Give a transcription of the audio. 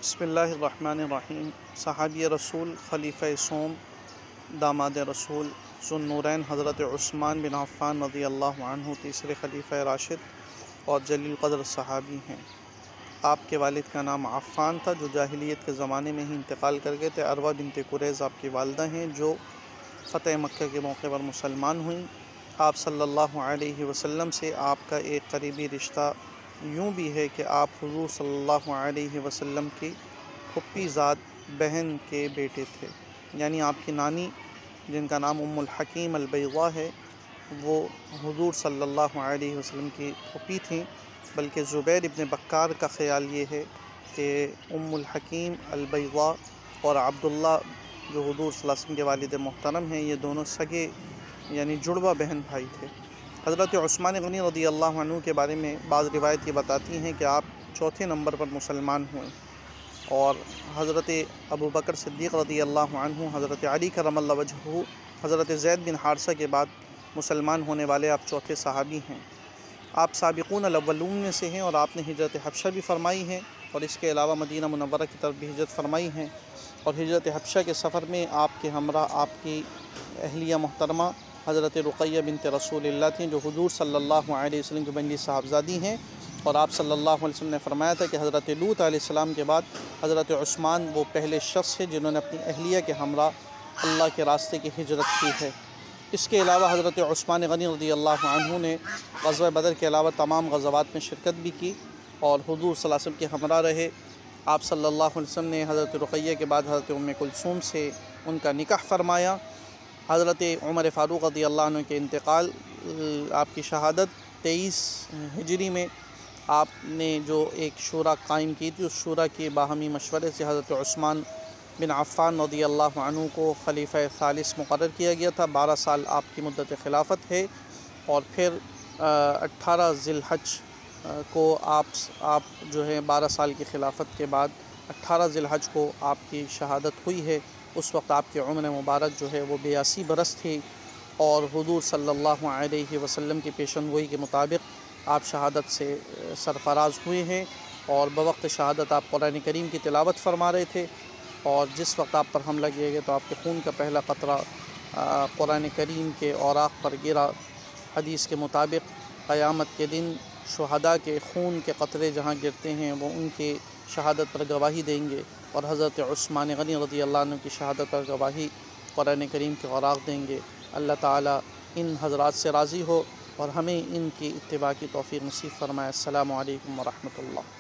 بسم اللہ الرحمن الرحیم۔ صحابی رسول، خلیفہ سوم، داماد رسول، ذو النورین حضرت عثمان بن عفان رضی اللہ عنہ تیسرے خلیفہ راشد اور جلیل قدر صحابی ہیں۔ آپ کے والد کا نام عفان تھا جو جاہلیت کے زمانے میں ہی انتقال کر گئے تھے۔ عروہ بنت قریظ آپ کی والدہ ہیں جو فتح مکہ کے موقع پر مسلمان ہوئیں۔ آپ صلی اللہ علیہ وسلم سے آپ کا ایک قریبی رشتہ یوں بھی ہے کہ آپ حضور صلی اللہ علیہ وسلم کی پھوپھی ذات بہن کے بیٹے تھے، یعنی آپ کی نانی جن کا نام ام الحکیم البیضاء ہے وہ حضور صلی اللہ علیہ وسلم کی پھوپھی تھیں۔ بلکہ زبیر ابن بکار کا خیال یہ ہے کہ ام الحکیم البیضاء اور عبداللہ جو حضور صلی اللہ علیہ وسلم کے والد محترم ہیں، یہ دونوں سگے یعنی جڑواں بہن بھائی تھے۔ حضرت عثمان غنی رضی اللہ عنہ کے بارے میں بعض روایت یہ بتاتی ہیں کہ آپ چوتھے نمبر پر مسلمان ہوئے، اور حضرت ابو بکر صدیق رضی اللہ عنہ، حضرت علی کرم اللہ وجہہ، حضرت زید بن حارثہ کے بعد مسلمان ہونے والے آپ چوتھے صحابی ہیں۔ آپ سابقون الاولون میں سے ہیں، اور آپ نے ہجرت حبشہ بھی فرمائی ہے، اور اس کے علاوہ مدینہ منورہ کی طرف بھی ہجرت فرمائی ہے۔ اور ہجرت حبشہ کے سفر میں آپ کے ہمراہ آپ کی اہلیہ محترمہ حضرت رقیہ بنت رسول اللہ تھیں جو حضور صلی اللہ علیہ وسلم کی بنی صاحبزادی ہیں، اور آپ صلی اللہ علیہ وسلم نے فرمایا تھا کہ حضرت لوط علیہ السلام کے بعد حضرت عثمان وہ پہلے شخص ہیں جنہوں نے اپنی اہلیہ کے ہمراہ اللہ کے راستے کی ہجرت کی ہے۔ اس کے علاوہ حضرت عثمان غنی رضی اللہ عنہ نے غزوہ بدر کے علاوہ تمام غزوات میں شرکت بھی کی اور حضور صلی اللہ علیہ وسلم کے ہمراہ رہے۔ آپ صلی اللہ علیہ وسلم نے حضرت رقیہ کے بعد حضرت ام کلثوم سے ان کا نکاح فرمایا۔ حضرت عمر فاروق رضی اللہ عنہ کے انتقال، آپ کی شہادت 23 ہجری میں آپ نے جو ایک شورا قائم کی تھی، اس شورا کے باہمی مشورے سے حضرت عثمان بن عفان رضی اللہ عنہ کو خلیفہ ثالث مقرر کیا گیا تھا۔ 12 سال آپ کی مدت خلافت ہے، اور پھر 18 ذی الحج کو آپ جو ہے 12 سال کی خلافت کے بعد 18 ذی الحج کو آپ کی شہادت ہوئی ہے۔ اس وقت آپ کی عمر مبارک جو ہے وہ 82 برس تھی، اور حضور صلی اللہ علیہ وسلم کی پیشن گوئی کے مطابق آپ شہادت سے سرفراز ہوئے ہیں، اور بوقت شہادت آپ قرآن کریم کی تلاوت فرما رہے تھے، اور جس وقت آپ پر حملہ کیا گیا تو آپ کے خون کا پہلا قطرہ قرآن کریم کے اوراق پر گرا۔ حدیث کے مطابق قیامت کے دن شہداء کے خون کے قطرے جہاں گرتے ہیں وہ ان کے شہادت پر گواہی دیں گے، اور حضرت عثمان غنی رضی اللہ عنہ کی شہادت پر گواہی قرآن کریم کے اوراق دیں گے۔ اللہ تعالیٰ ان حضرات سے راضی ہو اور ہمیں ان کی اتباع کی توفیق نصیب فرمائے۔ السلام علیکم ورحمۃ اللہ۔